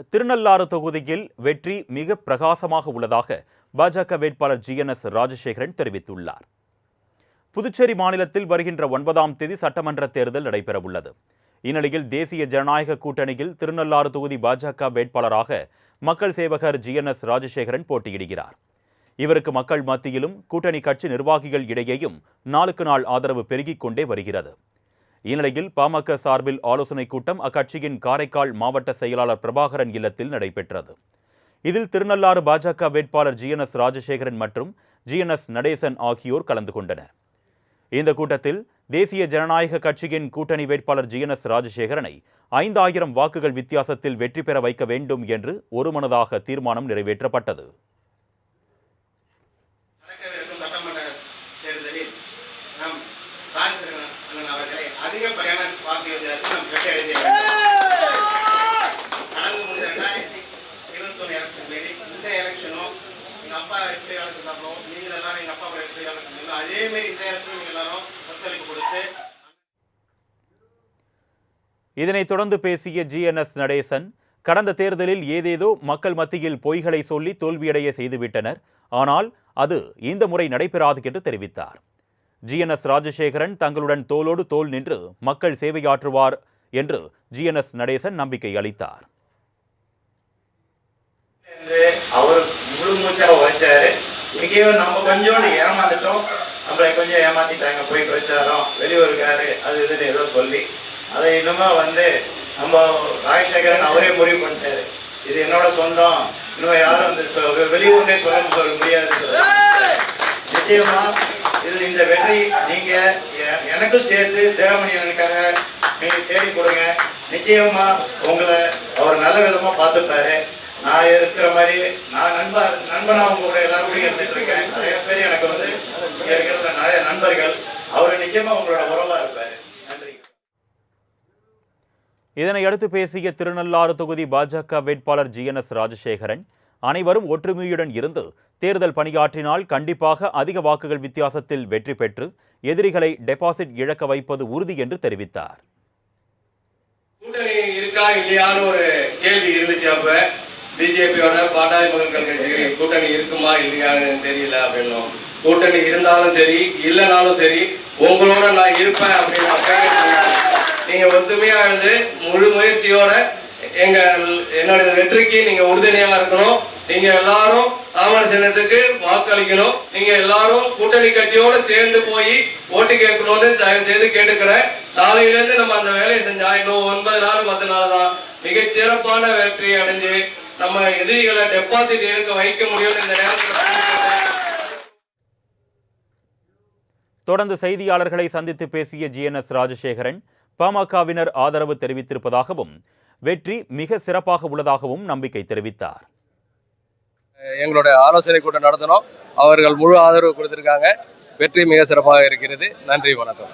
திருநள்ளாறு தொகுதியில் வெற்றி மிக பிரகாசமாக உள்ளதாக பாஜக வேட்பாளர் ஜிஎன்எஸ் ராஜசேகரன் தெரிவித்துள்ளார். புதுச்சேரி மாநிலத்தில் வருகின்ற 9ஆம் தேதி சட்டமன்ற தேர்தல் நடைபெறவுள்ளது. இந்நிலையில் தேசிய ஜனநாயக கூட்டணியில் திருநள்ளாறு தொகுதி பாஜக வேட்பாளராக மக்கள் சேவகர் ஜிஎன்எஸ் ராஜசேகரன் போட்டியிடுகிறார். இவருக்கு மக்கள் மத்தியிலும் கூட்டணி கட்சி நிர்வாகிகள் இடையேயும் நாளுக்கு நாள் ஆதரவு பெருகிக் கொண்டே வருகிறது. இந்நிலையில் பாமக சார்பில் ஆலோசனைக் கூட்டம் அக்கட்சியின் காரைக்கால் மாவட்ட செயலாளர் பிரபாகரன் இல்லத்தில் நடைபெற்றது. இதில் திருநள்ளாறு பாஜக வேட்பாளர் ஜிஎன்எஸ் ராஜசேகரன் மற்றும் ஜிஎன்எஸ் நடேசன் ஆகியோர் கலந்து கொண்டனர். இந்த கூட்டத்தில் தேசிய ஜனநாயக கட்சியின் கூட்டணி வேட்பாளர் ஜிஎன்எஸ் ராஜசேகரனை 5000 வாக்குகள் வித்தியாசத்தில் வெற்றி பெற வைக்க வேண்டும் என்று ஒருமனதாக தீர்மானம் நிறைவேற்றப்பட்டது. இதனைத் தொடர்ந்து பேசிய ஜிஎன்எஸ் நடேசன், கடந்த தேர்தலில் ஏதேதோ மக்கள் மத்தியில் பொய்களை சொல்லி தோல்வியடைய செய்துவிட்டனர். ஆனால் அது இந்த முறை நடைபெறாது என்று தெரிவித்தார். ஜிஎன்எஸ் ராஜசேகரன் தங்களுடன் தோளோடு தோள் நின்று மக்கள் சேவையாற்றுவார் என்று ஜிஎன்எஸ் நடேசன் நம்பிக்கை அளித்தார். அவர் முழு மூச்சா உழைச்சாரு. இங்கேயோ நம்ம கொஞ்சோண்டு ஏமாந்துட்டோம், நம்மளை கொஞ்சம் ஏமாத்திட்டாங்க. போய் பிரச்சாரம் வெளியூருக்காரு அது இதுன்னு ஏதோ சொல்லி அதை இன்னுமா நம்ம ராஜசேகரன் அவரே முடிவு பண்ணிட்டாரு. இது என்னோட சொந்தம், இன்னும் யாரும் வெளியூர்னே சொல்ல முடியாது. நிச்சயமா இது இந்த வெற்றி நீங்க எனக்கும் சேர்த்து தேவமணியனுக்காக நீங்க தேடி கொடுங்க. நிச்சயமா உங்களை அவர் நல்ல விதமா பார்த்துப்பாரு. நான் இருக்கிற மாதிரி நான் நண்பனா உங்க கூட எல்லாரும் கூட இருந்துட்டு இருக்கேன். நிறைய பேர் எனக்கு இருக்கிற நிறைய நண்பர்கள். அவரு நிச்சயமா உங்களோட உறவா இருப்பாரு. நன்றி. இதனையடுத்து பேசிய திருநள்ளாறு தொகுதி பாஜக வேட்பாளர் ஜிஎன்எஸ் ராஜசேகரன், அனைவரும் ஒற்றுமையுடன் இருந்து தேர்தல் பணியாற்றினால் கண்டிப்பாக அதிக வாக்குகள் வித்தியாசத்தில் வெற்றி பெற்று எதிரிகளை டெபாசிட் இழக்க வைப்பது உறுதி என்று தெரிவித்தார். கூட்டணி இருக்கா இல்லையான்னு ஒரு கேள்வி இருந்துச்சு. அப்ப பிஜேபியோட பாட்டாளி மக்கள் கட்சி கூட்டணி இருக்குமா இல்லையான்னு தெரியல அப்படின்னும். கூட்டணி இருந்தாலும் சரி இல்லைனாலும் சரி உங்களோட நான் இருப்பேன் அப்படின்னு நீங்க ஒத்துமையா இருந்து முழு முயற்சியோட என்னோட வெற்றிக்கு நீங்க உறுதுணையா இருக்கணும். நீங்க எல்லாரும் தாமரை சின்னத்துக்கு வாக்களிக்கணும். நீங்க எல்லாரும் கூட்டணி கட்சியோட சேர்ந்து போய் ஓட்டு கேட்கணும்னு தயவு செய்து கேட்டுக்கிறேன். நாளையில இருந்து நம்ம அந்த வேலையை செஞ்சா இன்னும் 9 நாள் 10 நாள் தான் மிகச் சிறப்பான வெற்றி அடைஞ்சு நம்ம எதிரிகளை டெபாசிட் எடுக்க வைக்க முடியும். இந்த நேரத்தில் தொடர்ந்து செய்தியாளர்களை சந்தித்து பேசிய ஜிஎன்எஸ் ராஜசேகரன், பாமகவினர் ஆதரவு தெரிவித்திருப்பதாகவும் வெற்றி மிக சிறப்பாக உள்ளதாகவும் நம்பிக்கை தெரிவித்தார். எங்களுடைய ஆலோசனை கூட்டம் நடத்தினோம். அவர்கள் முழு ஆதரவு கொடுத்திருக்காங்க. வெற்றி மிக சிறப்பாக இருக்கிறது. நன்றி, வணக்கம்.